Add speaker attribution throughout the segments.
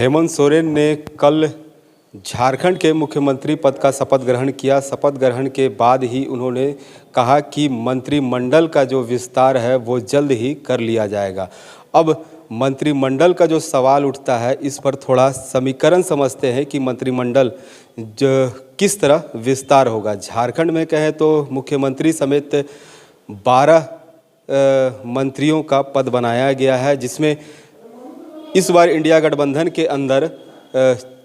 Speaker 1: हेमंत सोरेन ने कल झारखंड के मुख्यमंत्री पद का शपथ ग्रहण किया। शपथ ग्रहण के बाद ही उन्होंने कहा कि मंत्रिमंडल का जो विस्तार है वो जल्द ही कर लिया जाएगा। अब मंत्रिमंडल का जो सवाल उठता है, इस पर थोड़ा समीकरण समझते हैं कि मंत्रिमंडल जो किस तरह विस्तार होगा। झारखंड में कहें तो मुख्यमंत्री समेत 12 मंत्रियों का पद बनाया गया है, जिसमें इस बार इंडिया गठबंधन के अंदर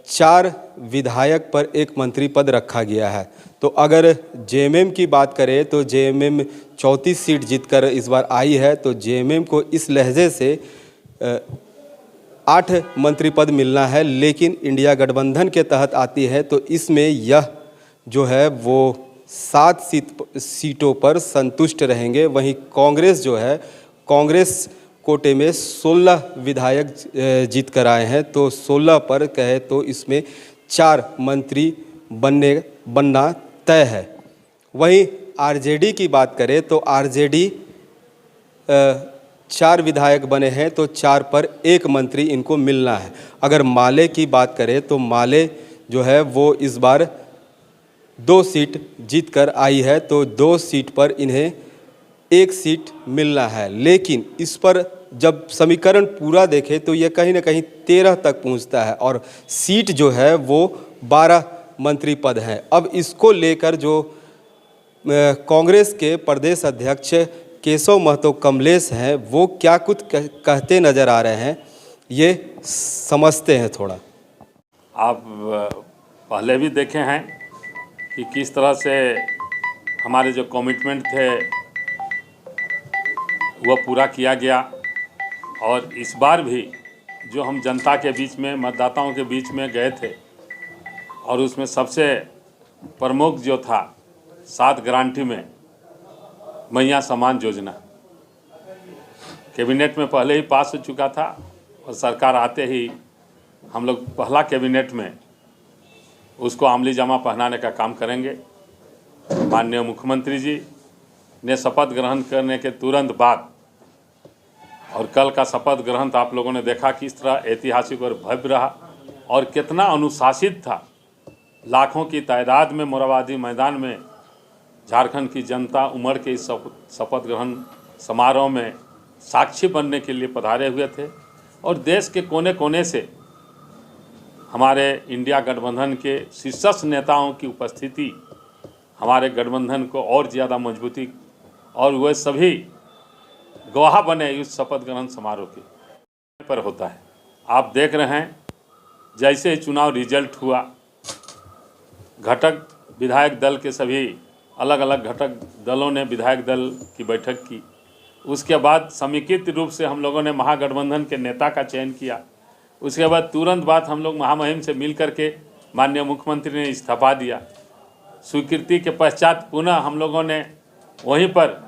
Speaker 1: 4 विधायक पर 1 मंत्री पद रखा गया है। तो अगर जेएमएम की बात करें तो जेएमएम 34 सीट जीतकर इस बार आई है, तो जेएमएम को इस लहजे से 8 मंत्री पद मिलना है, लेकिन इंडिया गठबंधन के तहत आती है तो इसमें यह जो है वो 7 सीटों पर संतुष्ट रहेंगे। वहीं कांग्रेस जो है, कांग्रेस कोटे में 16 विधायक जीत कर आए हैं, तो 16 पर कहे तो इसमें 4 मंत्री बनना तय है। वहीं आरजेडी की बात करें तो आरजेडी 4 विधायक बने हैं, तो 4 पर 1 मंत्री इनको मिलना है। अगर माले की बात करें तो माले जो है वो इस बार 2 सीट जीत कर आई है, तो 2 सीट पर इन्हें 1 सीट मिलना है। लेकिन इस पर जब समीकरण पूरा देखें तो ये कहीं ना कहीं 13 तक पहुंचता है और सीट जो है वो 12 मंत्री पद हैं। अब इसको लेकर जो कांग्रेस के प्रदेश अध्यक्ष केशव महतो कमलेश हैं, वो क्या कुछ कहते नज़र आ रहे हैं, ये समझते हैं थोड़ा।
Speaker 2: आप पहले भी देखे हैं कि किस तरह से हमारे जो कमिटमेंट थे वह पूरा किया गया, और इस बार भी जो हम जनता के बीच में, मतदाताओं के बीच में गए थे, और उसमें सबसे प्रमुख जो था 7 गारंटी में मैया सम्मान योजना कैबिनेट में पहले ही पास हो चुका था, और सरकार आते ही हम लोग पहला कैबिनेट में उसको अमली जामा पहनाने का काम करेंगे। माननीय मुख्यमंत्री जी ने शपथ ग्रहण करने के तुरंत बाद, और कल का शपथ ग्रहण तो आप लोगों ने देखा किस तरह ऐतिहासिक और भव्य रहा और कितना अनुशासित था। लाखों की तादाद में मोरहाबादी मैदान में झारखंड की जनता उमड़ के इस शपथ ग्रहण समारोह में साक्षी बनने के लिए पधारे हुए थे, और देश के कोने कोने से हमारे इंडिया गठबंधन के शीर्षस्थ नेताओं की उपस्थिति हमारे गठबंधन को और ज़्यादा मजबूती, और वह सभी गवाह बने इस शपथ ग्रहण समारोह के पर होता है। आप देख रहे हैं जैसे ही चुनाव रिजल्ट हुआ, घटक विधायक दल के सभी अलग अलग घटक दलों ने विधायक दल की बैठक की। उसके बाद समेकित रूप से हम लोगों ने महागठबंधन के नेता का चयन किया। उसके बाद तुरंत बाद हम लोग महामहिम से मिल करके माननीय मुख्यमंत्री ने इस्तीफा दिया। स्वीकृति के पश्चात पुनः हम लोगों ने वहीं पर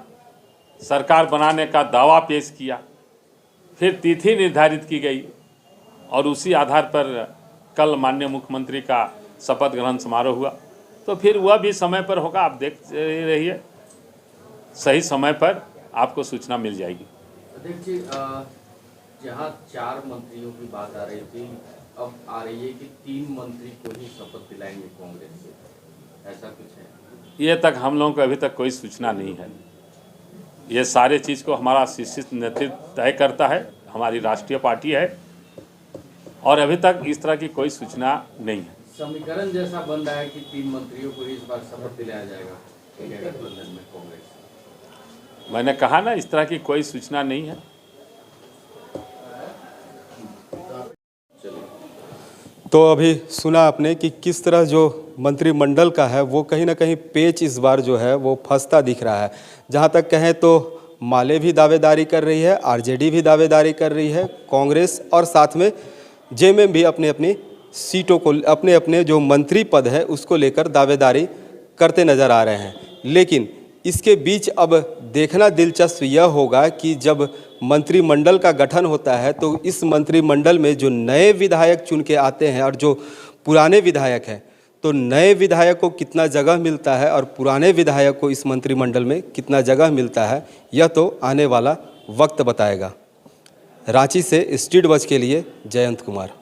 Speaker 2: सरकार बनाने का दावा पेश किया। फिर तिथि निर्धारित की गई, और उसी आधार पर कल माननीय मुख्यमंत्री का शपथ ग्रहण समारोह हुआ। तो फिर वह भी समय पर होगा, आप देख रहिए, सही समय पर आपको सूचना मिल जाएगी।
Speaker 3: देखिए, जहाँ 4 मंत्रियों की बात आ रही थी, अब आ रही है कि 3 मंत्री को ही शपथ दिलाएंगे कांग्रेस से, ऐसा कुछ है?
Speaker 2: ये तक हम लोगों को अभी तक कोई सूचना नहीं है। ये सारे चीज़ को हमारा शीर्ष नेतृत्व तय करता है, हमारी राष्ट्रीय पार्टी है, और अभी तक इस तरह की कोई सूचना नहीं है।
Speaker 3: समीकरण जैसा बन रहा है कि 3 मंत्रियों को इस बार शपथ दिलाया जाएगा गठबंधन में कांग्रेस।
Speaker 2: मैंने कहा ना, इस तरह की कोई सूचना नहीं है।
Speaker 1: तो अभी सुना आपने कि किस तरह जो मंत्रिमंडल का है वो कहीं ना कहीं पेच इस बार जो है वो फंसता दिख रहा है। जहां तक कहें तो माले भी दावेदारी कर रही है, आरजेडी भी दावेदारी कर रही है, कांग्रेस और साथ में जेएमएम भी अपनी अपनी सीटों को, अपने अपने जो मंत्री पद है उसको लेकर दावेदारी करते नज़र आ रहे हैं। लेकिन इसके बीच अब देखना दिलचस्प यह होगा कि जब मंत्रिमंडल का गठन होता है तो इस मंत्रिमंडल में जो नए विधायक चुन के आते हैं और जो पुराने विधायक हैं, तो नए विधायक को कितना जगह मिलता है और पुराने विधायक को इस मंत्रिमंडल में कितना जगह मिलता है, यह तो आने वाला वक्त बताएगा। रांची से स्ट्रीट बज के लिए जयंत कुमार।